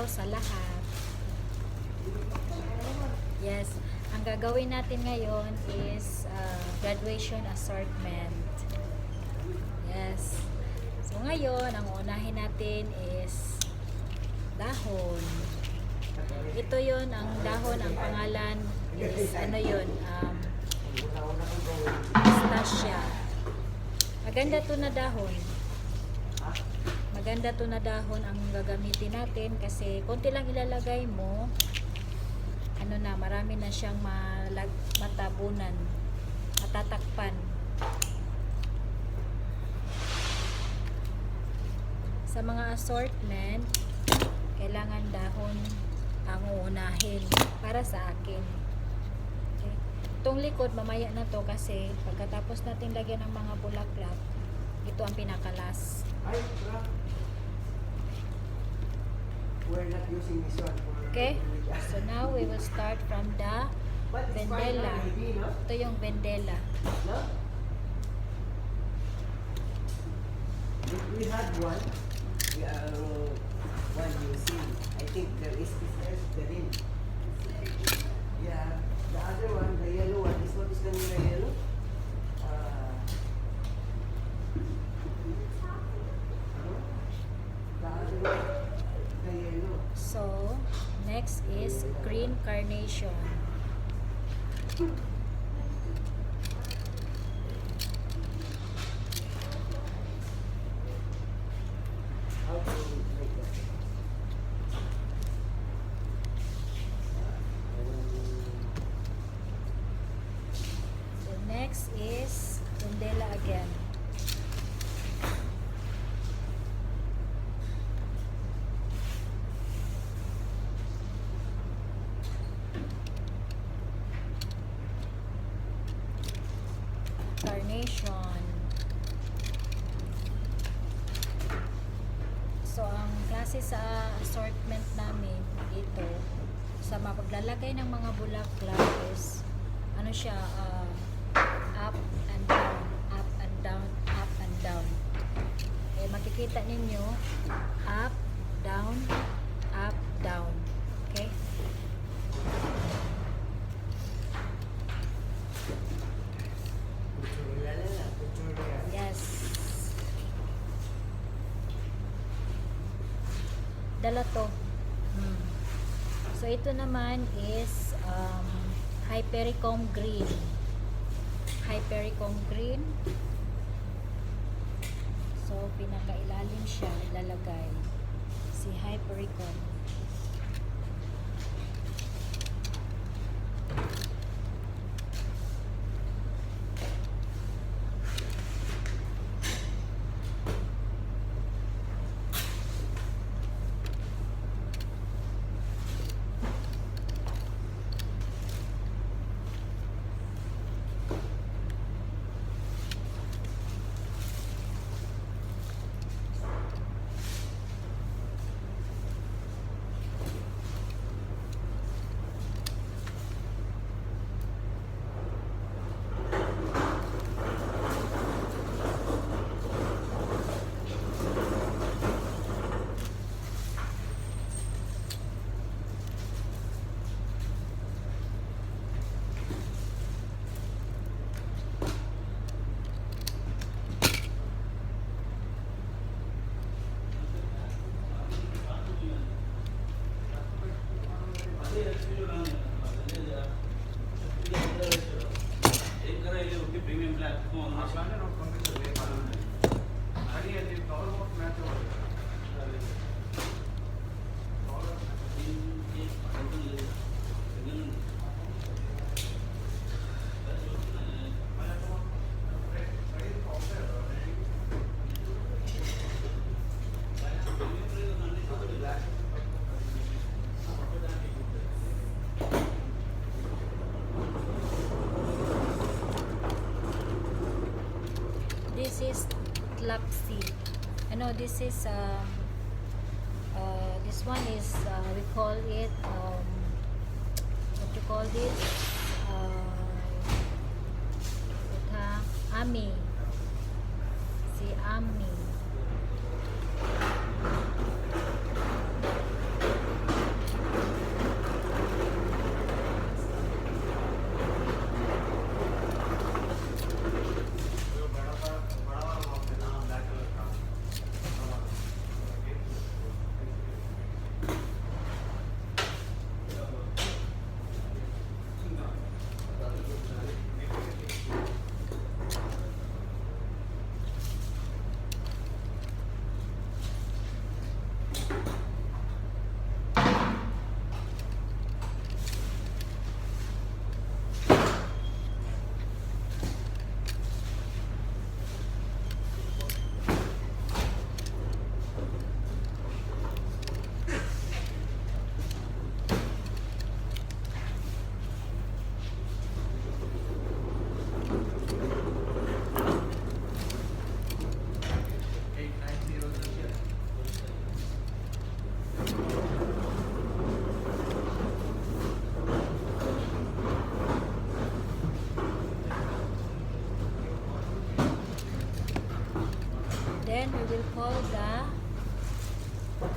araw sa lahat. Yes, ang gagawin natin ngayon is graduation assortment. Yes. So ngayon, ang unahin natin is dahon. Ito yon ang dahon, ang pangalan is ano yun, pistacia. Maganda to na dahon. Maganda to na dahon ang gagamitin natin kasi konti lang ilalagay mo, ano na, marami na siyang matabunan, matatakpan. Sa mga assortment, kailangan dahon ang uunahin para sa akin. Okay. Itong likod, mamaya na to kasi pagkatapos natin lagyan ng mga bulaklak, ito ang pinakalas. We're not using this one. Okay, so now we will start from the Vendela. Ito yung Vendela. No? We had one. One you see. I think there is the rim. Yeah. The other one, the yellow one, is what is the name yellow? The other one, the yellow. So, next is green carnation. How to make that? So, next is Vendela again. Carnation. So, ang klase sa assortment namin dito, sa mapaglalagay ng mga bulaklak is, ano siya, up and down, up and down, up and down. Eh, makikita ninyo, up, down, up, down. Okay? Yes. Dala to. So, ito naman is Hypericum green. Hypericum green. So, pinakailalim siya ilalagay. Si Hypericum. This is Tlapsi. Ano, this is this one is we call it what you call this, Ami. Si Ami.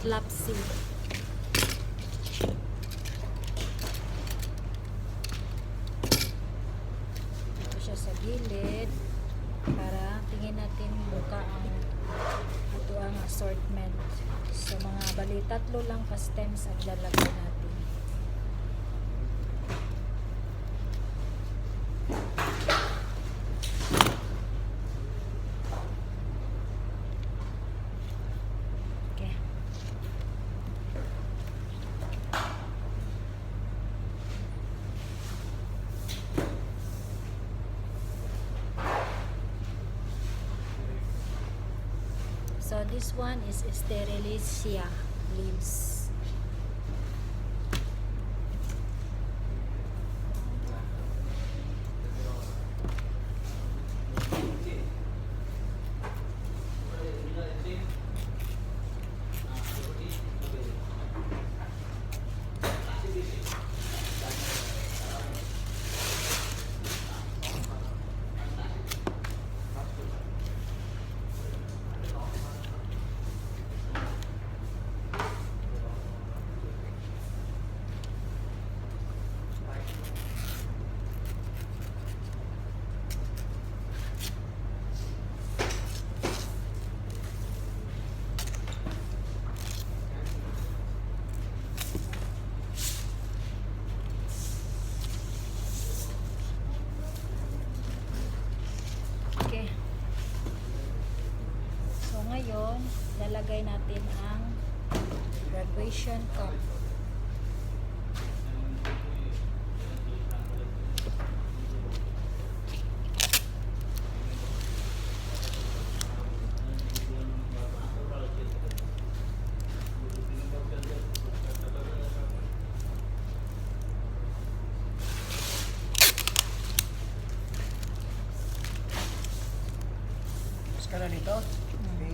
Lapsi. Ito siya sa gilid para tingin natin buka ang ito ang assortment. So mga bali tatlo lang ka stems ang lalagay natin. Okay. So this one is Sterilicia leaves. Okay. So ngayon, lalagay natin ang graduation cup. Mas ka na dito? Okay.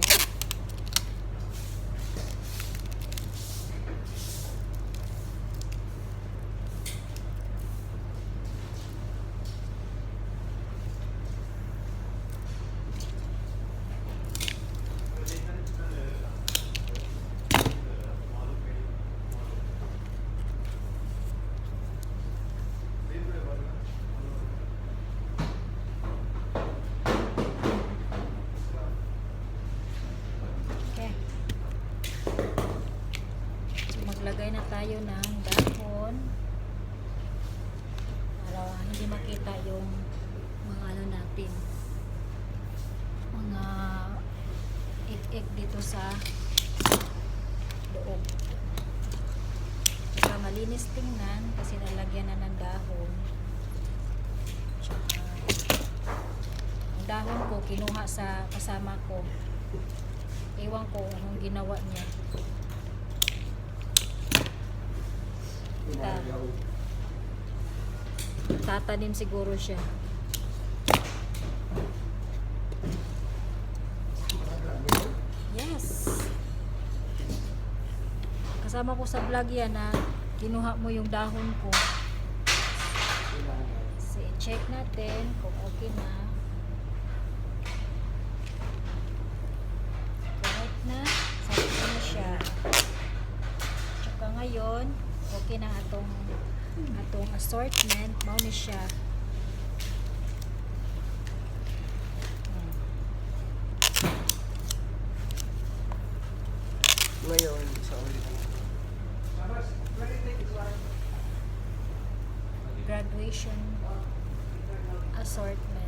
Okay. So maglagay na tayo ng dahon para hindi makita yung mga ano natin, mga ik-ik dito sa loob. Saka malinis tingnan kasi nalagyan na ng dahon. Tsaka ang dahon ko kinuha sa kasama ko. Ewan ko anong ginawa niya. Tatanim siguro siya. Yes. Kasama ko sa vlog yan na kinuha mo yung dahon ko. So, check natin kung okay na. Correct na. Sabi ko na siya. Tsaka ngayon, okay na atong assortment. Mao ni siya. Ngayon, sa ulit na. Graduation assortment.